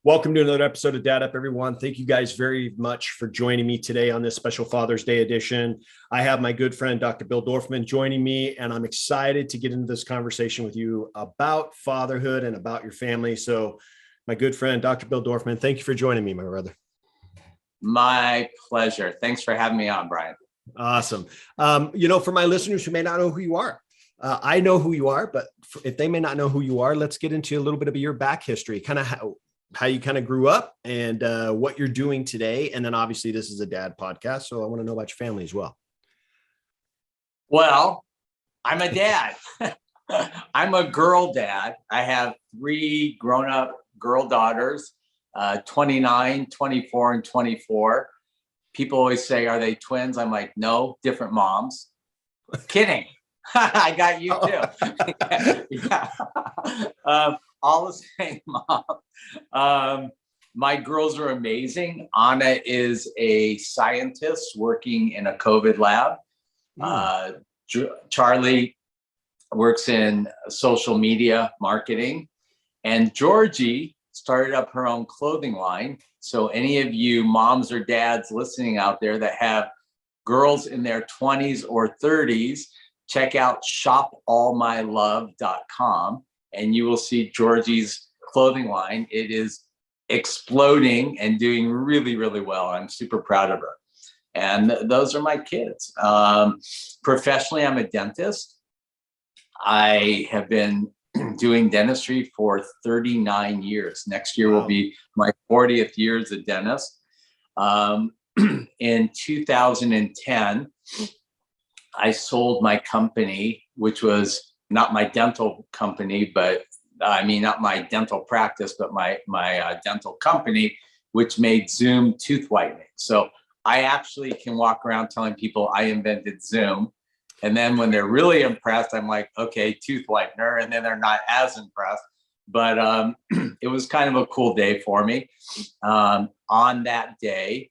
Welcome to another episode of Dad Up, everyone. Thank you guys very much for joining me today on this special Father's Day edition. I have my good friend, Dr. Bill Dorfman, joining me, and I'm excited to get into this conversation with you about fatherhood and about your family. So my good friend, Dr. Bill Dorfman, thank you for joining me, my brother. My pleasure. Thanks for having me on, Bryan. Awesome. For my listeners who may not know who you are, I know who you are, but if they may not know who you are, let's get into a little bit of your back history, kind of how you kind of grew up and what you're doing today. And then obviously this is a dad podcast, so I want to know about your family as well. Well, I'm a dad. I'm a girl dad. I have 3 grown-up girl daughters, 29, 24, and 24. People always say, are they twins? I'm like, no, different moms. Kidding. I got you too. Yeah. All the same mom. My girls are amazing. Anna is a scientist working in a COVID lab. Charlie works in social media marketing. And Georgie started up her own clothing line. So any of you moms or dads listening out there that have girls in their 20s or 30s, check out shopallmylove.com. And you will see Georgie's clothing line. It is exploding and doing really, really well. I'm super proud of her. And those are my kids. Professionally, I'm a dentist. I have been doing dentistry for 39 years. Next year will be my 40th year as a dentist. In 2010, I sold my company, which was not my dental company, but not my dental practice, but my dental company, which made Zoom tooth whitening. So I actually can walk around telling people I invented Zoom. And then when they're really impressed, I'm like, okay, tooth whitener. And then they're not as impressed. But it was kind of a cool day for me. On that day,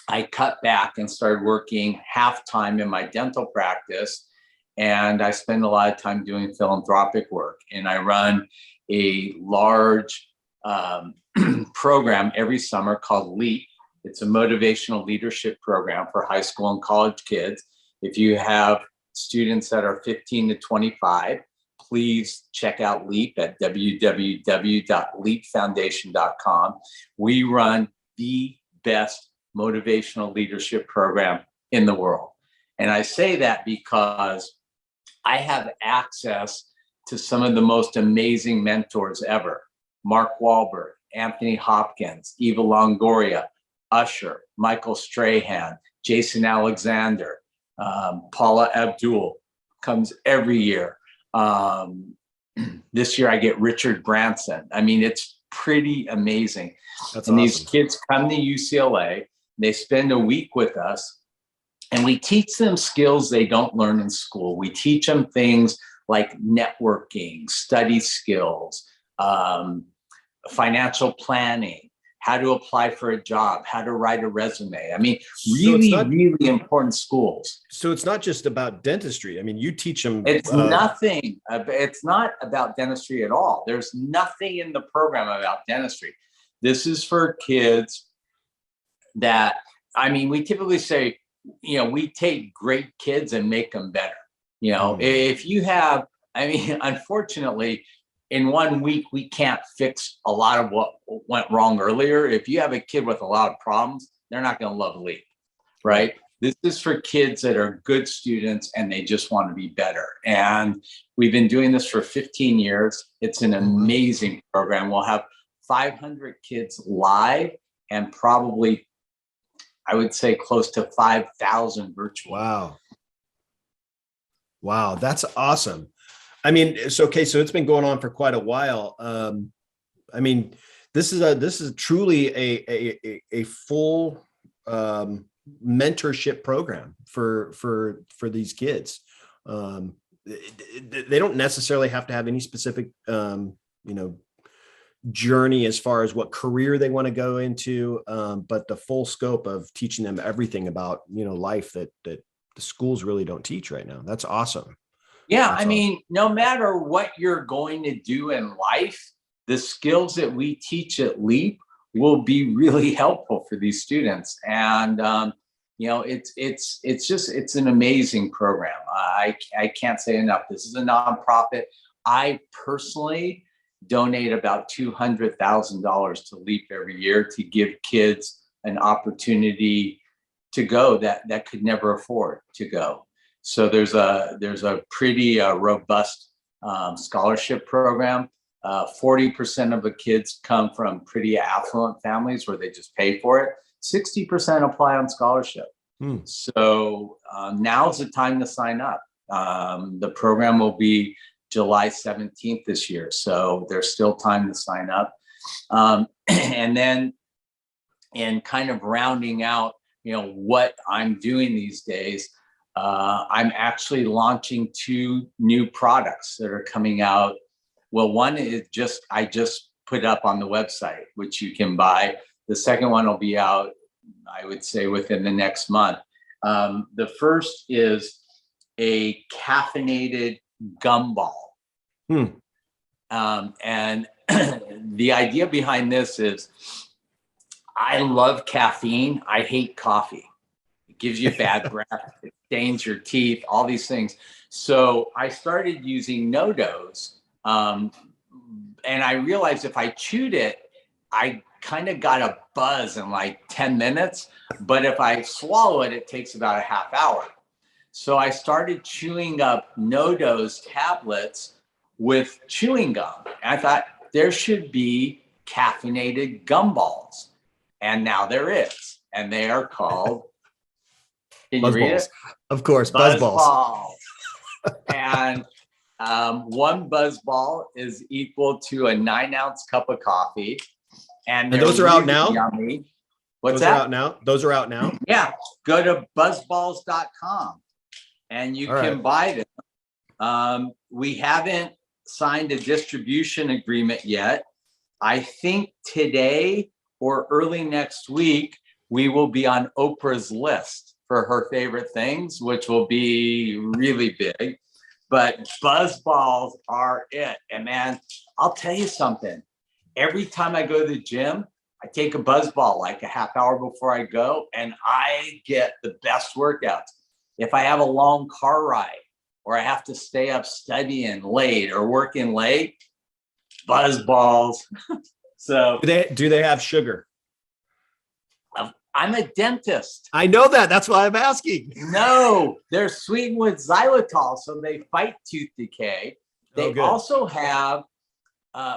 I cut back and started working half-time in my dental practice. And I spend a lot of time doing philanthropic work. And I run a large program every summer called LEAP. It's a motivational leadership program for high school and college kids. If you have students that are 15 to 25, please check out LEAP at www.leapfoundation.com. We run the best motivational leadership program in the world. And I say that because I have access to some of the most amazing mentors ever. Mark Wahlberg, Anthony Hopkins, Eva Longoria, Usher, Michael Strahan, Jason Alexander, Paula Abdul comes every year. This year I get Richard Branson. It's pretty amazing. That's and awesome. These kids come to UCLA, they spend a week with us, and we teach them skills they don't learn in school. We teach them things like networking, study skills, financial planning, how to apply for a job, how to write a resume. Really important schools. So it's not just about dentistry. You teach them. It's nothing. It's not about dentistry at all. There's nothing in the program about dentistry. This is for kids that, we typically say, we take great kids and make them better. If you have, unfortunately, in 1 week, we can't fix a lot of what went wrong earlier. If you have a kid with a lot of problems, they're not going to love LEAP, right? This is for kids that are good students and they just want to be better. And we've been doing this for 15 years. It's an amazing program. We'll have 500 kids live and probably, I would say, close to 5,000 virtual. Wow. That's awesome. So it's been going on for quite a while. This is truly a full mentorship program for these kids. They don't necessarily have to have any specific, journey as far as what career they want to go into, but the full scope of teaching them everything about, life that the schools really don't teach right now. That's awesome. Yeah. No matter what you're going to do in life, the skills that we teach at LEAP will be really helpful for these students. And, it's an amazing program. I can't say enough. This is a nonprofit. I personally donate about $200,000 to LEAP every year to give kids an opportunity to go that could never afford to go. So there's a pretty robust scholarship program. 40% of the kids come from pretty affluent families where they just pay for it. 60% apply on scholarship. So now's the time to sign up. The program will be July 17th this year. So there's still time to sign up. And then in kind of rounding out, what I'm doing these days, I'm actually launching 2 new products that are coming out. Well, one is I just put up on the website, which you can buy. The second one will be out, I would say, within the next month. The first is a caffeinated gumball. And the idea behind this is I love caffeine. I hate coffee. It gives you bad breath. It stains your teeth, all these things. So I started using no-dose. And I realized if I chewed it, I kind of got a buzz in like 10 minutes. But if I swallow it, it takes about a half hour. So I started chewing up no-dose tablets with chewing gum. And I thought there should be caffeinated gumballs. And now there is. And they are called, can you read it? Of course, Buzzballs. And one buzzball is equal to a 9-ounce cup of coffee. And those are out now? Yummy. Those are out now? Those are out now? Yeah. Go to buzzballs.com and you can buy them. We haven't signed a distribution agreement yet. I think today or early next week, we will be on Oprah's list for her favorite things, which will be really big. But buzzballs are it. And man, I'll tell you something. Every time I go to the gym, I take a buzzball like a half hour before I go, and I get the best workouts. If I have a long car ride or I have to stay up studying late or working late, buzzballs. So do they have sugar? I'm a dentist. I know that. That's why I'm asking. No, they're sweetened with xylitol, so they fight tooth decay. They also have,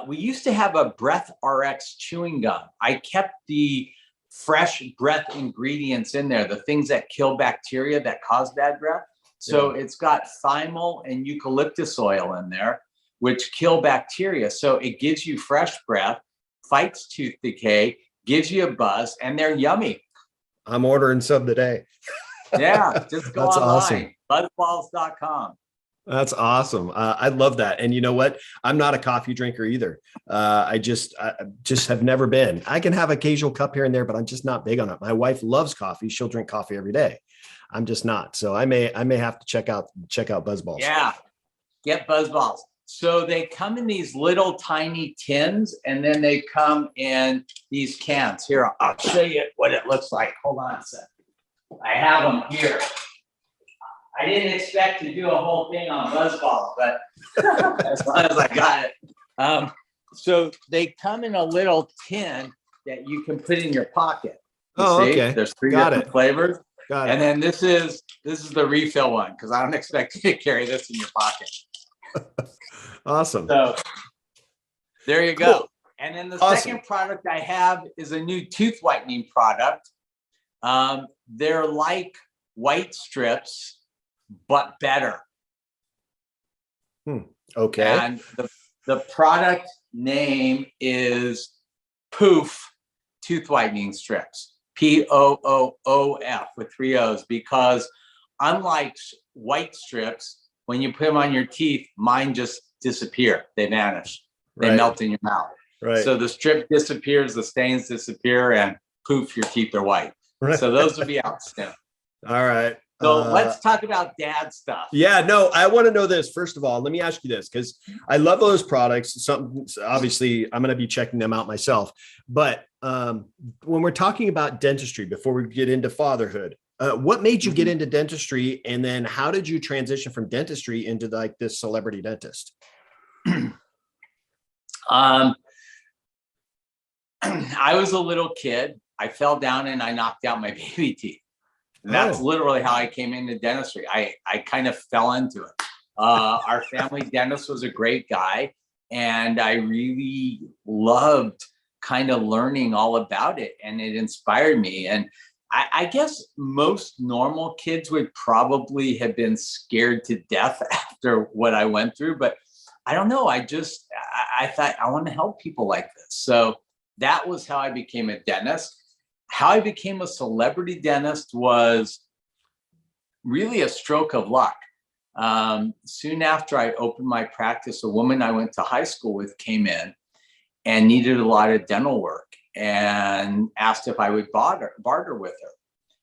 we used to have a Breath RX chewing gum. I kept the fresh breath ingredients in there, the things that kill bacteria that cause bad breath. So it's got thymol and eucalyptus oil in there, which kill bacteria. So it gives you fresh breath, fights tooth decay, gives you a buzz, and they're yummy. I'm ordering some today. Yeah, just go online, buzzballs.com. That's awesome. I love that. And you know what? I'm not a coffee drinker either. I just have never been. I can have occasional cup here and there, but I'm just not big on it. My wife loves coffee. She'll drink coffee every day. I'm just not. So I may have to check out Buzzballs. Yeah, get Buzzballs. So they come in these little tiny tins, and then they come in these cans. Here, I'll show you what it looks like. Hold on a second. I have them here. I didn't expect to do a whole thing on Buzzballs, but as long as I got it. So they come in a little tin that you can put in your pocket. Okay. There's 3 different flavors. Got it. And then this is the refill one, because I don't expect you to carry this in your pocket. Awesome. So there you go. Cool. And then the second product I have is a new tooth whitening product. They're like white strips, but better. Okay. And the product name is Poof tooth whitening strips. Poof with 3 O's, because unlike white strips, when you put them on your teeth, mine just disappear. They vanish. They melt in your mouth. Right. So the strip disappears, the stains disappear, and poof, your teeth are white. Right. So those will be out soon. All right. So let's talk about dad stuff. Yeah, no, I want to know this. First of all, let me ask you this, because I love those products. Some obviously I'm going to be checking them out myself. But when we're talking about dentistry, before we get into fatherhood, what made you get into dentistry? And then how did you transition from dentistry into like this celebrity dentist? I was a little kid. I fell down and I knocked out my baby teeth. That's literally how I came into dentistry. I kind of fell into it. Our family dentist was a great guy, and I really loved kind of learning all about it, and it inspired me. And I guess most normal kids would probably have been scared to death after what I went through, but I don't know. I thought I want to help people like this. So that was how I became a dentist. How I became a celebrity dentist was really a stroke of luck. Soon after I opened my practice, a woman I went to high school with came in and needed a lot of dental work and asked if I would barter with her.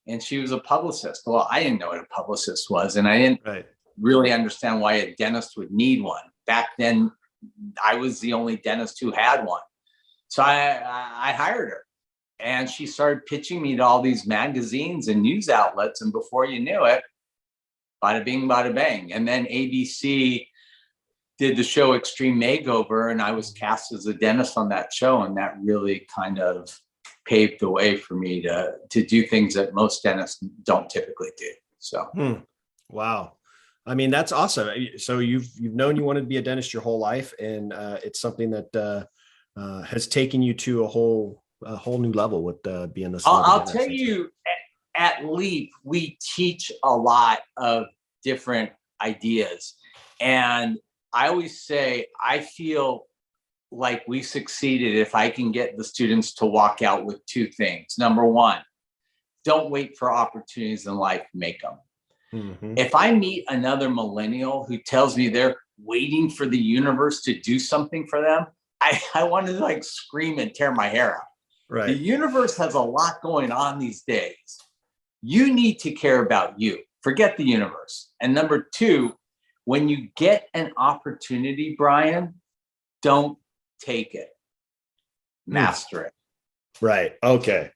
And she was a publicist. Well, I didn't know what a publicist was, and I didn't really understand why a dentist would need one. Back then, I was the only dentist who had one. So I hired her. And she started pitching me to all these magazines and news outlets. And before you knew it, bada bing, bada bang. And then ABC did the show Extreme Makeover, and I was cast as a dentist on that show. And that really kind of paved the way for me to do things that most dentists don't typically do. So, Wow. I mean, that's awesome. So you've known you wanted to be a dentist your whole life, and it's something that has taken you to a whole new level with being a celebrity. I'll tell you, at Leap, we teach a lot of different ideas. And I always say, I feel like we succeeded if I can get the students to walk out with two things. Number one, don't wait for opportunities in life, make them. If I meet another millennial who tells me they're waiting for the universe to do something for them, I want to like scream and tear my hair out. Right. The universe has a lot going on these days. You need to care about you. Forget the universe. And number two, when you get an opportunity, Bryan, don't take it. Master it. Right. Okay.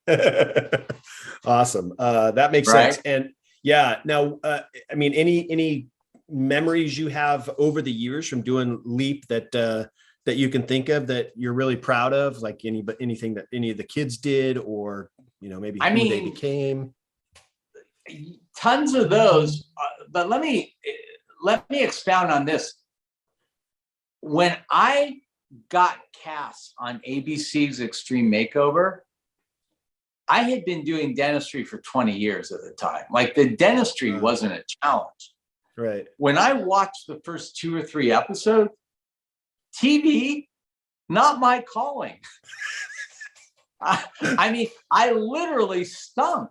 Awesome. That makes sense. And yeah, now, I mean, any memories you have over the years from doing Leap that you can think of that you're really proud of, like anything that any of the kids did, or, maybe who they became? Tons of those. But let me expound on this. When I got cast on ABC's Extreme Makeover, I had been doing dentistry for 20 years at the time. Like, the dentistry wasn't a challenge. Right. When I watched the first 2 or 3 episodes, TV, not my calling. I mean, I literally stunk.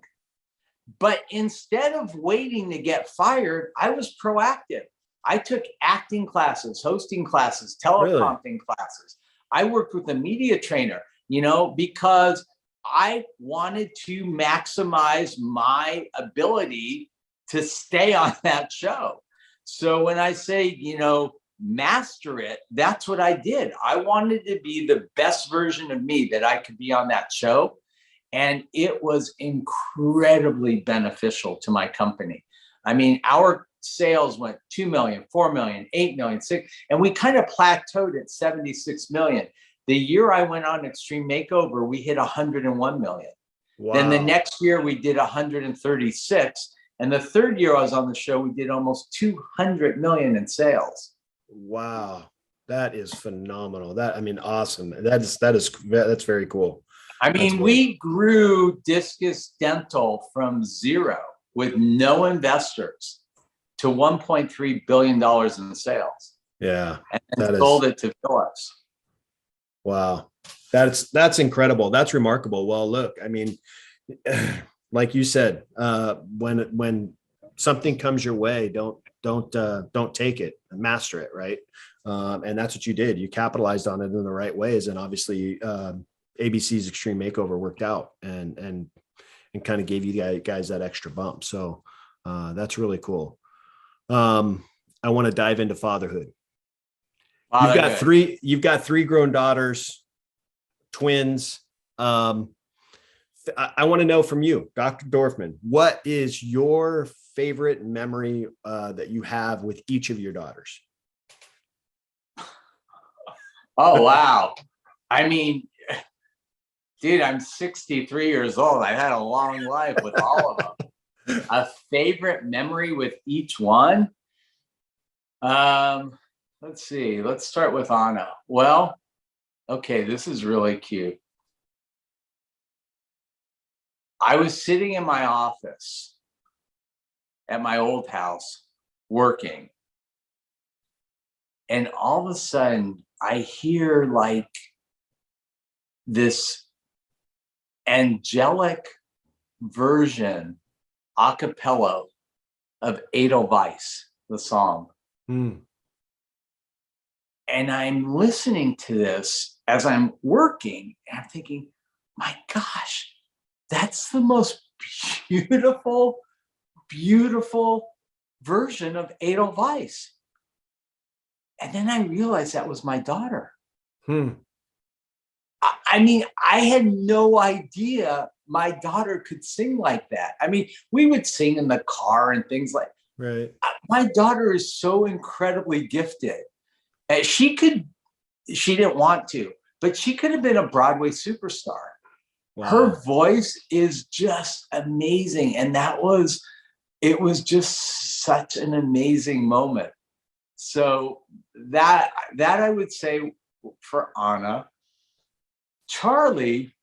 But instead of waiting to get fired, I was proactive. I took acting classes, hosting classes, teleprompting classes. I worked with a media trainer, because I wanted to maximize my ability to stay on that show. So when I say, master it, that's what I did. I wanted to be the best version of me that I could be on that show. And it was incredibly beneficial to my company. I mean, our sales went 2 million, 4 million, 8 million, 6, and we kind of plateaued at 76 million. The year I went on Extreme Makeover, we hit 101 million. Wow. Then the next year we did 136. And the third year I was on the show, we did almost 200 million in sales. Wow. That is phenomenal. Awesome. That's very cool. I mean, we grew Discus Dental from zero with no investors to $1.3 billion in sales. Yeah. And sold it to Philips. Wow. That's incredible. That's remarkable. Well, look, I mean, like you said, when something comes your way, don't take it, master it. Right. And that's what you did. You capitalized on it in the right ways. And obviously, ABC's Extreme Makeover worked out and kind of gave you guys that extra bump. So That's really cool. I want to dive into fatherhood. You've got three grown daughters, twins. I want to know from you, Dr. Dorfman, what is your favorite memory that you have with each of your daughters? Oh, wow. I mean, dude, I'm 63 years old. I've had a long life with all of them. A favorite memory with each one? Let's see. Let's start with Anna. Well, okay, this is really cute. I was sitting in my office at my old house working, and all of a sudden I hear like this angelic version a cappella of Edelweiss, the song. And I'm listening to this as I'm working, and I'm thinking, my gosh, that's the most beautiful, beautiful version of Edelweiss. And then I realized that was my daughter. I mean, I had no idea my daughter could sing like that. I mean, we would sing in the car and things like that. Right. My daughter is so incredibly gifted. She didn't want to, but she could have been a Broadway superstar. Wow. Her voice is just amazing. And it was just such an amazing moment. So that I would say for Anna. Charlie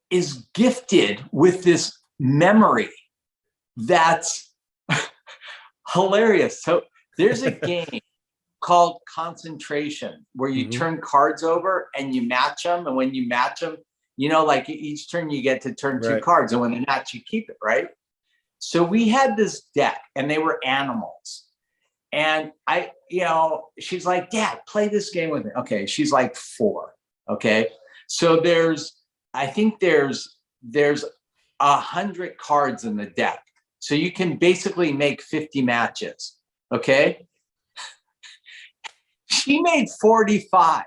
is gifted with this memory that's hilarious. So there's a game called Concentration where you turn cards over and you match them. And when you match them, you know, like each turn you get to turn two cards. And when they match, you keep it, right? So we had this deck and they were animals. And she's like, Dad, play this game with me. Okay. She's like 4. Okay. So I think there's 100 cards in the deck. So you can basically make 50 matches. Okay. She made 45.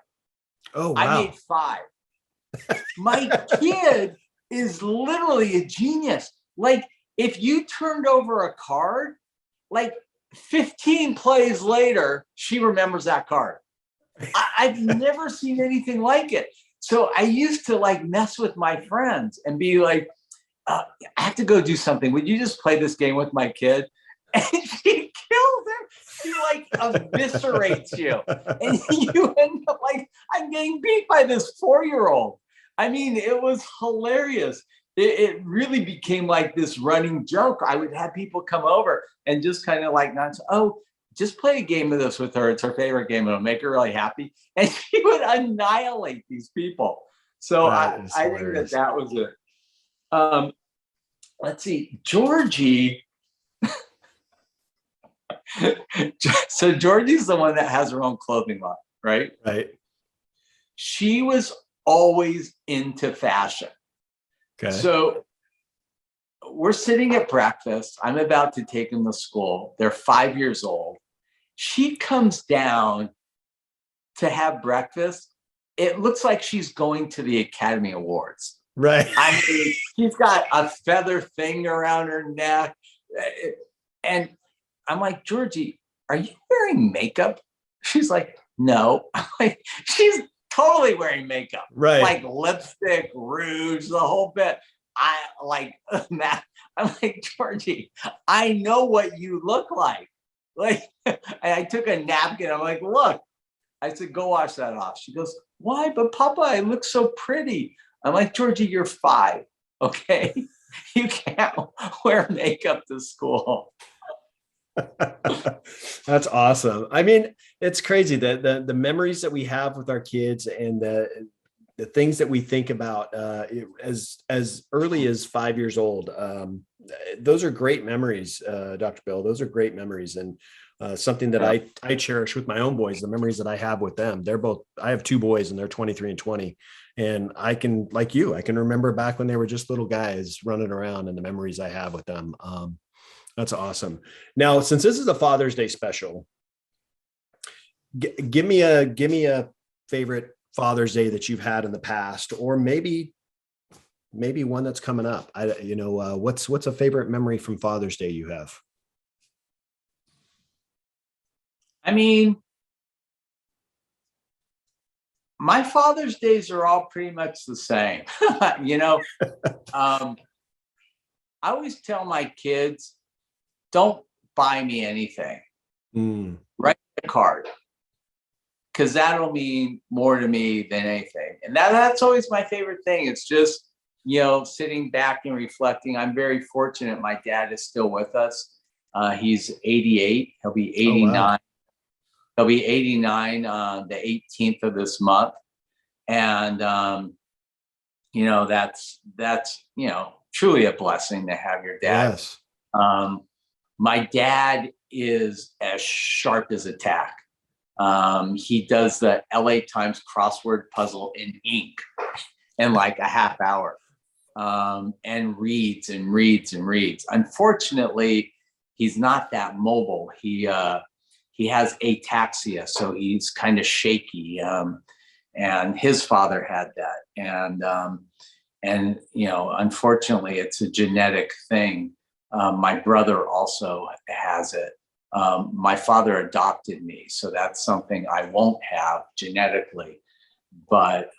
Oh, wow. I made 5. My kid is literally a genius. Like if you turned over a card, like 15 plays later, she remembers that card. I've never seen anything like it. So I used to like mess with my friends and be like, I have to go do something. Would you just play this game with my kid? And she kills him. She like eviscerates you. And you end up like, I'm getting beat by this 4-year-old. I mean, it was hilarious. It really became like this running joke. I would have people come over and just kind of like, just play a game of this with her. It's her favorite game. It'll make her really happy. And she would annihilate these people. So I think that was it. Let's see, Georgie. So Georgie's the one that has her own clothing line, right? Right. She was always into fashion. Okay. So we're sitting at breakfast. I'm about to take them to school. They're 5 years old. She comes down to have breakfast. It looks like she's going to the Academy Awards. Right. I mean, she's got a feather thing around her neck. And I'm like, Georgie, are you wearing makeup? She's like, no. I'm like, she's totally wearing makeup. Right. Like lipstick, rouge, the whole bit. I'm like, Georgie, I know what you look like. Like, I took a napkin. I'm like, look. I said, go wash that off. She goes, why? But Papa, I look so pretty. I'm like, Georgie, you're 5. Okay. You can't wear makeup to school. That's awesome. I mean, it's crazy that the memories that we have with our kids and the things that we think about as early as 5 years old. Those are great memories, Dr. Bill. Those are great memories. And Something that I cherish with my own boys, the memories that I have with them. I have two boys and they're 23 and 20. And I can, like you, I can remember back when they were just little guys running around and the memories I have with them. That's awesome. Now, since this is a Father's Day special, give me a favorite Father's Day that you've had in the past, or maybe one that's coming up. What's a favorite memory from Father's Day you have? I mean, my Father's Days are all pretty much the same. I always tell my kids, don't buy me anything. Write a card, because that'll mean more to me than anything. And that's always my favorite thing. It's just, sitting back and reflecting. I'm very fortunate. My dad is still with us. He's 88. He'll be 89. Oh, wow. He'll be 89 on the 18th of this month. And, that's truly a blessing to have your dad. Yes. My dad is as sharp as a tack. He does the LA Times crossword puzzle in ink in like a half hour, and reads and reads and reads. Unfortunately, he's not that mobile. He has ataxia, so he's kind of shaky. And his father had that. And unfortunately, it's a genetic thing. My brother also has it. My father adopted me, so that's something I won't have genetically. But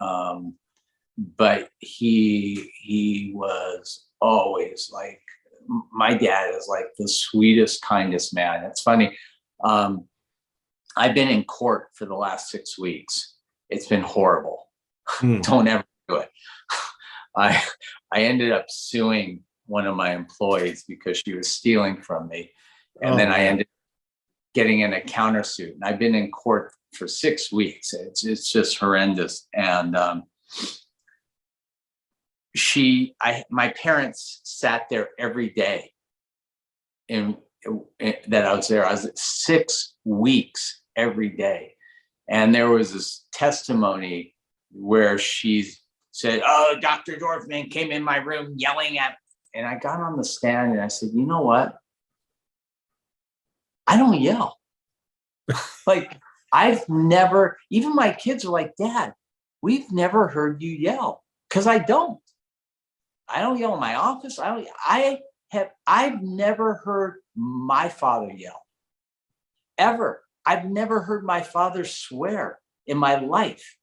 he was always like, my dad is like the sweetest, kindest man. It's funny. I've been in court for the last 6 weeks. It's been horrible. Don't ever do it. I ended up suing one of my employees because she was stealing from me. And then I ended up getting in a countersuit. And I've been in court for 6 weeks. It's just horrendous. And my parents sat there every day that I was there. I was at 6 weeks every day. And there was this testimony where she said, "Oh, Dr. Dorfman came in my room yelling at me." And I got on the stand and I said, "You know what? I don't yell." Like, I've never, even my kids are like, "Dad, we've never heard you yell." Because I don't yell in my office. I've never heard my father yell, ever. I've never heard my father swear in my life.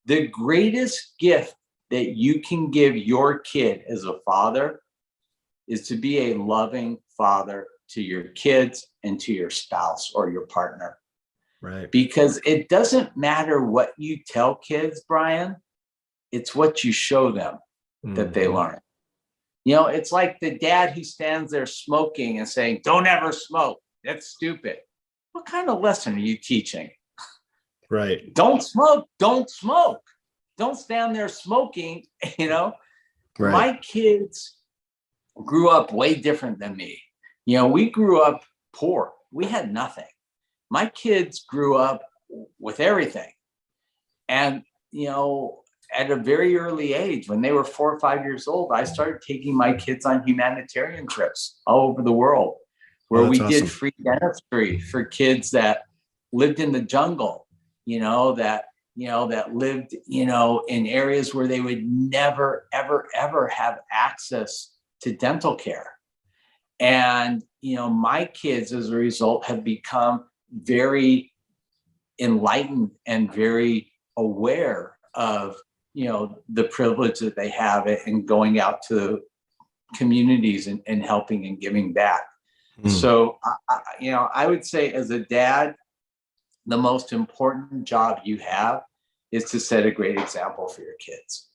The greatest gift that you can give your kid as a father is to be a loving father to your kids and to your spouse or your partner. Right. Because it doesn't matter what you tell kids, Bryan, it's what you show them that they learn. It's like the dad who stands there smoking and saying, "Don't ever smoke. That's stupid." What kind of lesson are you teaching? Right. Don't smoke. Don't smoke. Don't stand there smoking. Right. My kids grew up way different than me. We grew up poor. We had nothing. My kids grew up with everything. And, at a very early age, when they were 4 or 5 years old, I started taking my kids on humanitarian trips all over the world, where we did free dentistry for kids that lived in the jungle, that lived, in areas where they would never, ever, ever have access to dental care. And, my kids, as a result, have become very enlightened and very aware of, the privilege that they have in going out to communities and helping and giving back. So, I would say, as a dad, the most important job you have is to set a great example for your kids.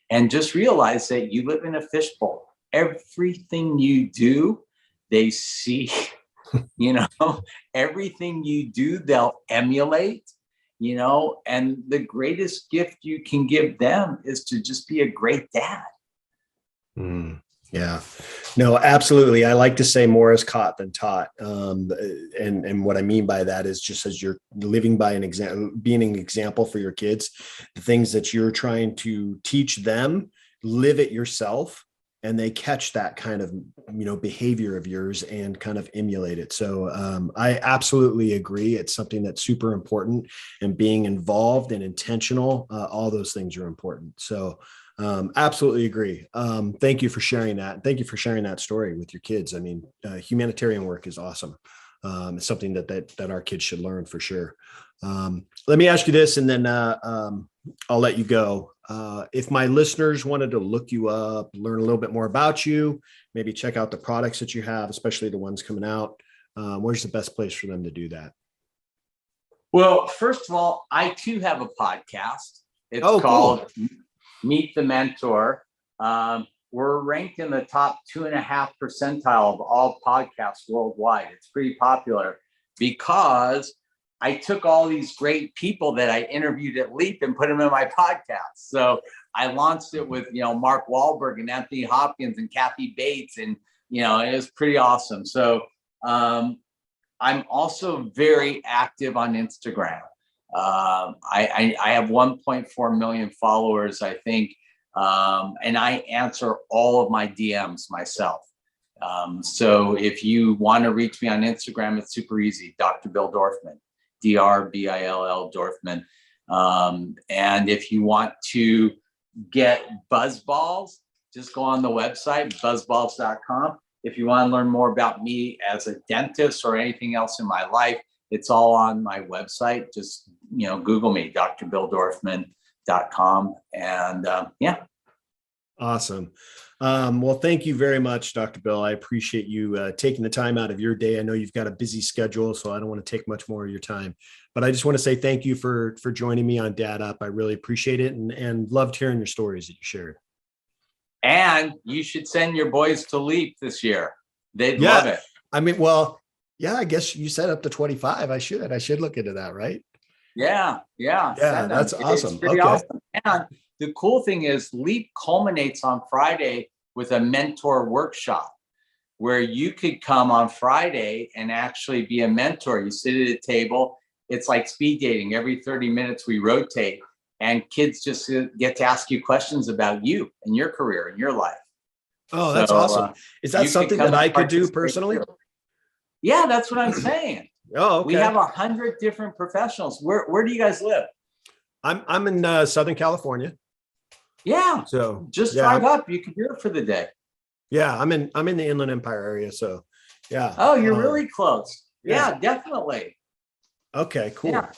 And just realize that you live in a fishbowl. Everything you do, they see. Everything you do, they'll emulate. And the greatest gift you can give them is to just be a great dad. Yeah, no, absolutely. I like to say more is caught than taught. And what I mean by that is just as you're living by an example, being an example for your kids, the things that you're trying to teach them, live it yourself, and they catch that kind of, behavior of yours and kind of emulate it. So I absolutely agree. It's something that's super important, and being involved and intentional, all those things are important. So absolutely agree. Thank you for sharing that. Thank you for sharing that story with your kids. I mean, humanitarian work is awesome. It's something that our kids should learn for sure. Let me ask you this, and then I'll let you go. If my listeners wanted to look you up, learn a little bit more about you, maybe check out the products that you have, especially the ones coming out, where's the best place for them to do that? Well, first of all, I too have a podcast. It's called Meet the Mentor. We're ranked in the top 2.5 percentile of all podcasts worldwide. It's pretty popular because I took all these great people that I interviewed at Leap and put them in my podcast. So I launched it with, Mark Wahlberg and Anthony Hopkins and Kathy Bates. And, it was pretty awesome. So I'm also very active on Instagram. I have 1.4 million followers, I think. And I answer all of my DMs myself. So if you want to reach me on Instagram, it's super easy. Dr. Bill Dorfman, DRBILL Dorfman. And if you want to get buzzballs, just go on the website, buzzballs.com. If you want to learn more about me as a dentist or anything else in my life, it's all on my website. Just, Google me, drbilldorfman.com. And yeah. Awesome. Well, thank you very much, Dr. Bill. I appreciate you taking the time out of your day. I know you've got a busy schedule, so I don't want to take much more of your time, but I just want to say thank you for joining me on Dad Up. I really appreciate it, and loved hearing your stories that you shared. And you should send your boys to Leap this year. They'd love it. I mean, well, yeah, I guess you said up to 25. I should look into that, right? Yeah. That's awesome. It's pretty awesome. And the cool thing is Leap culminates on Friday with a mentor workshop where you could come on Friday and actually be a mentor. You sit at a table. It's like speed dating. Every 30 minutes we rotate, and kids just get to ask you questions about you and your career and your life. Oh, that's awesome. Is that something that I could do personally? Yeah, that's what I'm saying. Oh, okay. We have 100 different professionals. Where do you guys live? I'm in Southern California. Yeah. So just drive up. You can do it for the day. Yeah, I'm in the Inland Empire area. So yeah. Oh, you're really close. Yeah, definitely. Okay, cool. Yeah.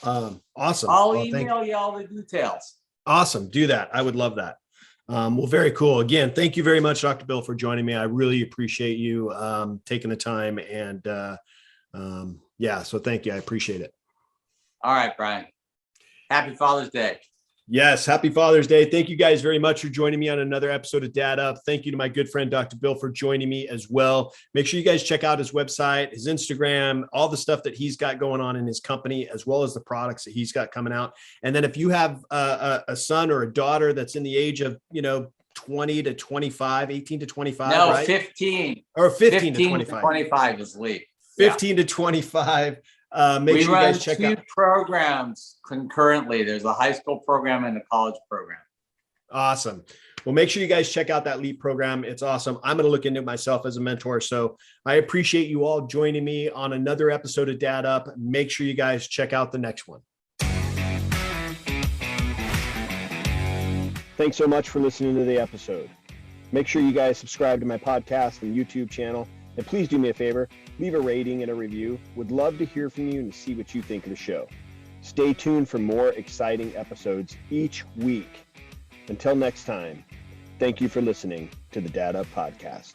Awesome. I'll email you all the details. Awesome. Do that. I would love that. Well, very cool. Again, thank you very much, Dr. Bill, for joining me. I really appreciate you taking the time, and so thank you. I appreciate it. All right, Bryan. Happy Father's Day. Yes. Happy Father's Day. Thank you guys very much for joining me on another episode of Dad Up. Thank you to my good friend, Dr. Bill, for joining me as well. Make sure you guys check out his website, his Instagram, all the stuff that he's got going on in his company, as well as the products that he's got coming out. And then if you have a son or a daughter that's in the age of, 20 to 25, 18 to 25, no, right? 15. Or 15 to 25. 25 is Leap. 15 to 25. Make sure you guys check out. We run 2 programs concurrently. There's a high school program and a college program. Awesome. Well, make sure you guys check out that Leap program. It's awesome. I'm going to look into it myself as a mentor. So I appreciate you all joining me on another episode of Dad Up. Make sure you guys check out the next one. Thanks so much for listening to the episode. Make sure you guys subscribe to my podcast and YouTube channel. And please do me a favor, leave a rating and a review. Would love to hear from you and see what you think of the show. Stay tuned for more exciting episodes each week. Until next time, thank you for listening to the Dad Up Podcast.